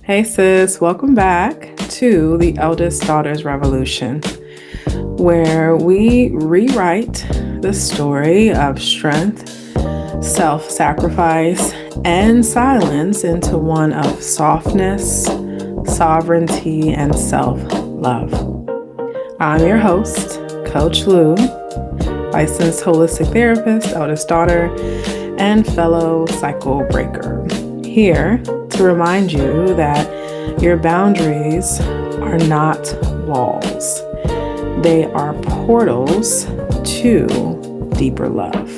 Hey sis, welcome back to the Eldest Daughter's Revolution, where we rewrite the story of strength, self-sacrifice, and silence into one of softness, sovereignty, and self-love. I'm your host, Coach Lou, licensed holistic therapist, eldest daughter, and fellow cycle breaker. Here to remind you that your boundaries are not walls. They are portals to deeper love.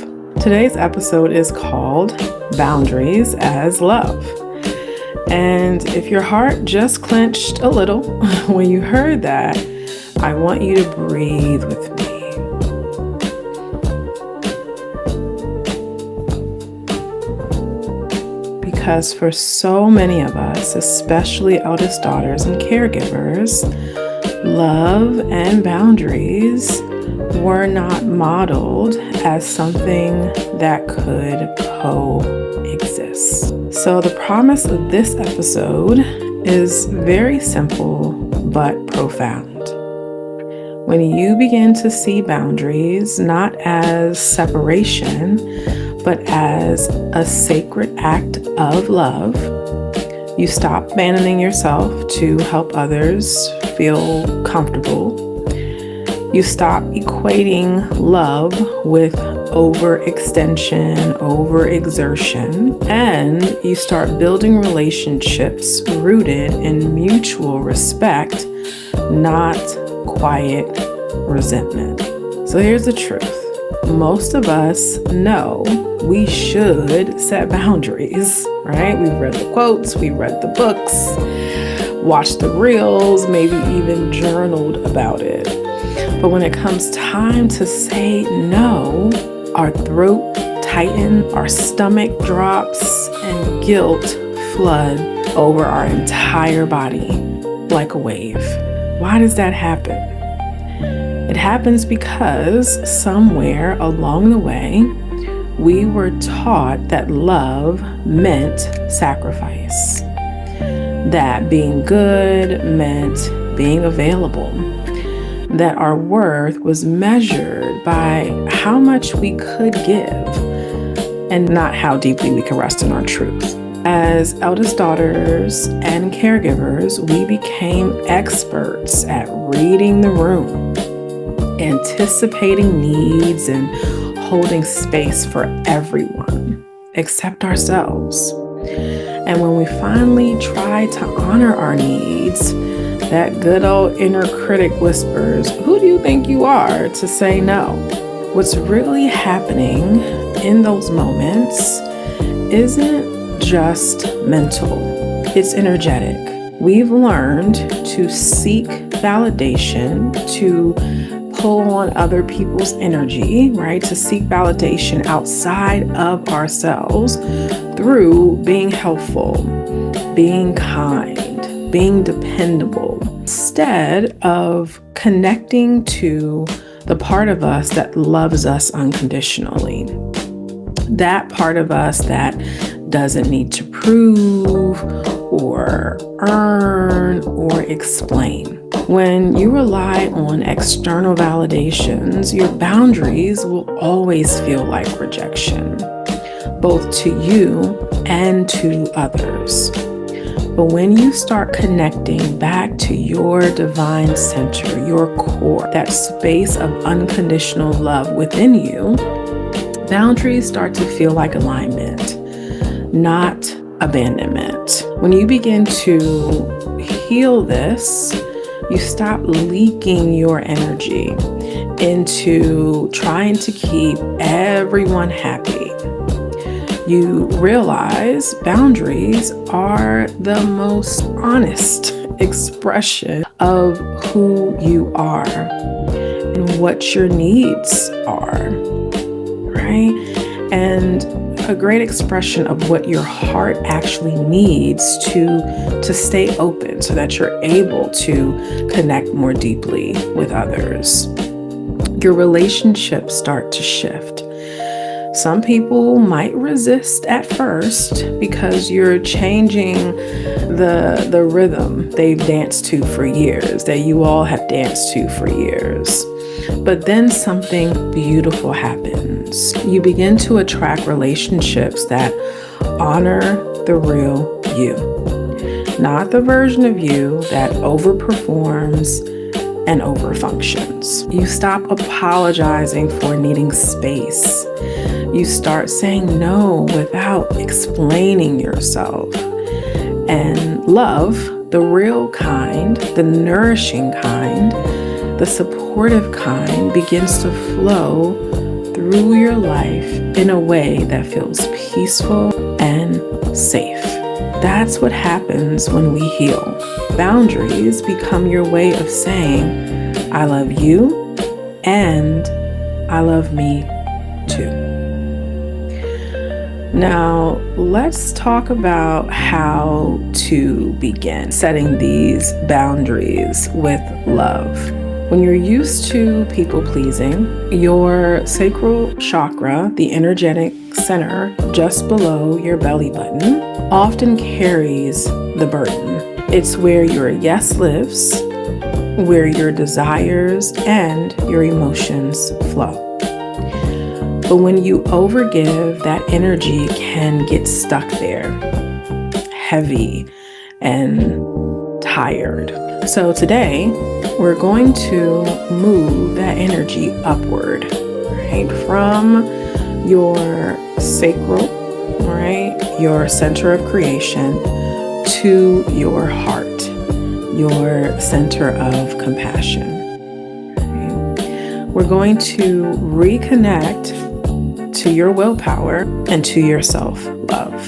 Today's episode is called Boundaries as Love. And if your heart just clenched a little when you heard that, I want you to breathe with me. Because for so many of us, especially eldest daughters and caregivers, love and boundaries were not modeled as something that could coexist. So the promise of this episode is very simple but profound. When you begin to see boundaries not as separation, but as a sacred act of love, you stop abandoning yourself to help others feel comfortable. You stop equating love with overextension, overexertion, and you start building relationships rooted in mutual respect, not quiet resentment. So here's the truth. Most of us know we should set boundaries, right? We've read the quotes, we've read the books, watched the reels, maybe even journaled about it. But when it comes time to say no, our throat tightens, our stomach drops, and guilt flood over our entire body like a wave. Why does that happen? It happens because somewhere along the way, we were taught that love meant sacrifice, that being good meant being available, that our worth was measured by how much we could give and not how deeply we could rest in our truth. As eldest daughters and caregivers, we became experts at reading the room, anticipating needs and holding space for everyone except ourselves. And when we finally try to honor our needs, that good old inner critic whispers, "Who do you think you are to say no?" What's really happening in those moments isn't just mental, it's energetic. We've learned to seek validation, to pull on other people's energy, right? To seek validation outside of ourselves through being helpful, being kind, being dependable, instead of connecting to the part of us that loves us unconditionally. That part of us that doesn't need to prove or earn or explain. When you rely on external validations, your boundaries will always feel like rejection, both to you and to others. But when you start connecting back to your divine center, your core, that space of unconditional love within you, boundaries start to feel like alignment, not abandonment. When you begin to heal this, you stop leaking your energy into trying to keep everyone happy. You realize boundaries are the most honest expression of who you are and what your needs are, right? And a great expression of what your heart actually needs to stay open so that you're able to connect more deeply with others. Your relationships start to shift. Some people might resist at first because you're changing the rhythm they've danced to for years, that you all have danced to for years. But then something beautiful happens. You begin to attract relationships that honor the real you, not the version of you that overperforms and overfunctions. You stop apologizing for needing space. You start saying no without explaining yourself. And love, the real kind, the nourishing kind, the supportive kind, begins to flow through your life in a way that feels peaceful and safe. That's what happens when we heal. Boundaries become your way of saying, I love you and I love me too. Now, let's talk about how to begin setting these boundaries with love. When you're used to people pleasing, your sacral chakra, the energetic center just below your belly button, often carries the burden. It's where your yes lives, where your desires and your emotions flow. But when you overgive, that energy can get stuck there, heavy and tired. So today, we're going to move that energy upward, right? From your sacral, right? Your center of creation to your heart, your center of compassion. Right? We're going to reconnect to your willpower and to your self-love.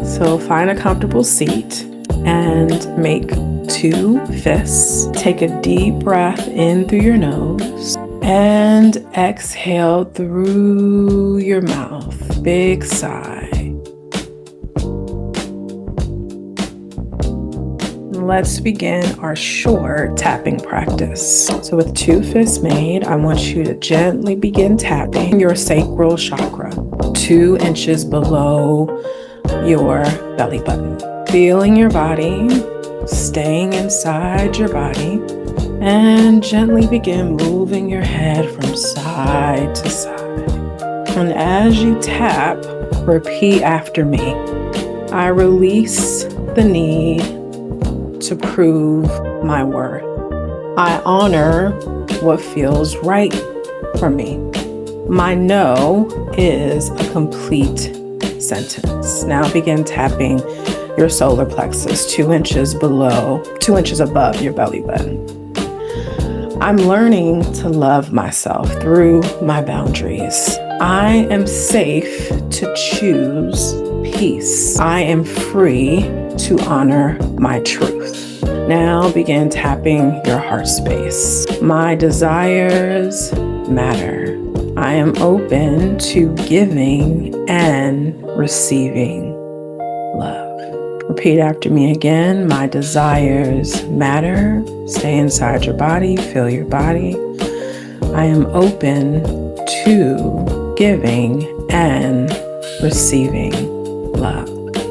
So find a comfortable seat and make 2 fists. Take a deep breath in through your nose and exhale through your mouth. Big sigh. Let's begin our short tapping practice. So with 2 fists made, I want you to gently begin tapping your sacral chakra, 2 inches below your belly button. Feeling your body, staying inside your body, and gently begin moving your head from side to side. And as you tap, repeat after me. I release the need to prove my worth. I honor what feels right for me. My no is a complete sentence. Now begin tapping your solar plexus 2 inches above your belly button. I'm learning to love myself through my boundaries. I am safe to choose peace. I am free to honor my truth. Now begin tapping your heart space. My desires matter. I am open to giving and receiving love. Repeat after me again. My desires matter. Stay inside your body. Feel your body. I am open to giving and receiving love.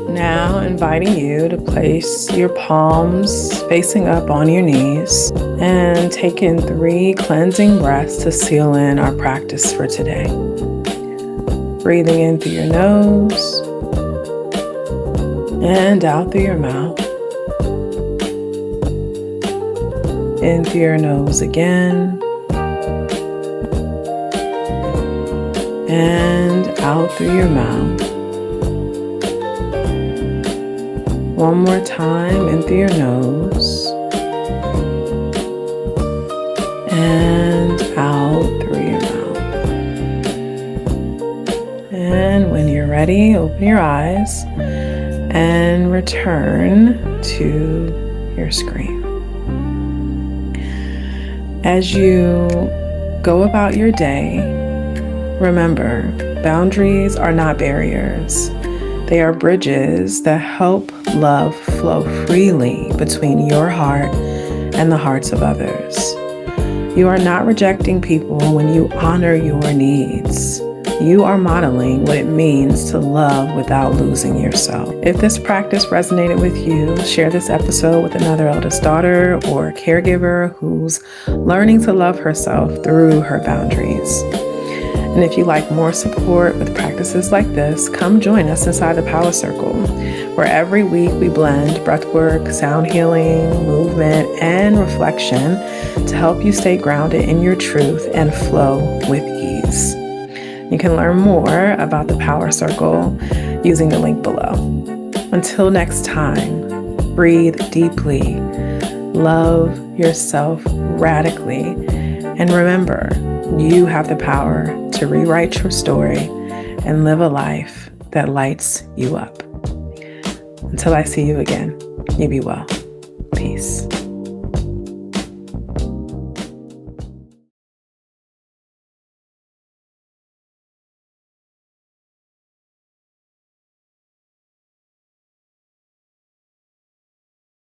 Now inviting you to place your palms facing up on your knees and take in 3 cleansing breaths to seal in our practice for today. Breathing in through your nose and out through your mouth. In through your nose again and out through your mouth. One more time, in through your nose and out through your mouth. And when you're ready, open your eyes and return to your screen. As you go about your day, remember, boundaries are not barriers. They are bridges that help love flow freely between your heart and the hearts of others. You are not rejecting people when you honor your needs. you are modeling what it means to love without losing yourself. If this practice resonated with you, share this episode with another eldest daughter or caregiver who's learning to love herself through her boundaries. And if you like more support with practices like this, come join us inside the POWA Circle, where every week we blend breathwork, sound healing, movement, and reflection to help you stay grounded in your truth and flow with ease. You can learn more about the POWA Circle using the link below. Until next time, breathe deeply, love yourself radically, and remember, you have the power to rewrite your story and live a life that lights you up. Until I see you again, you be well. Peace.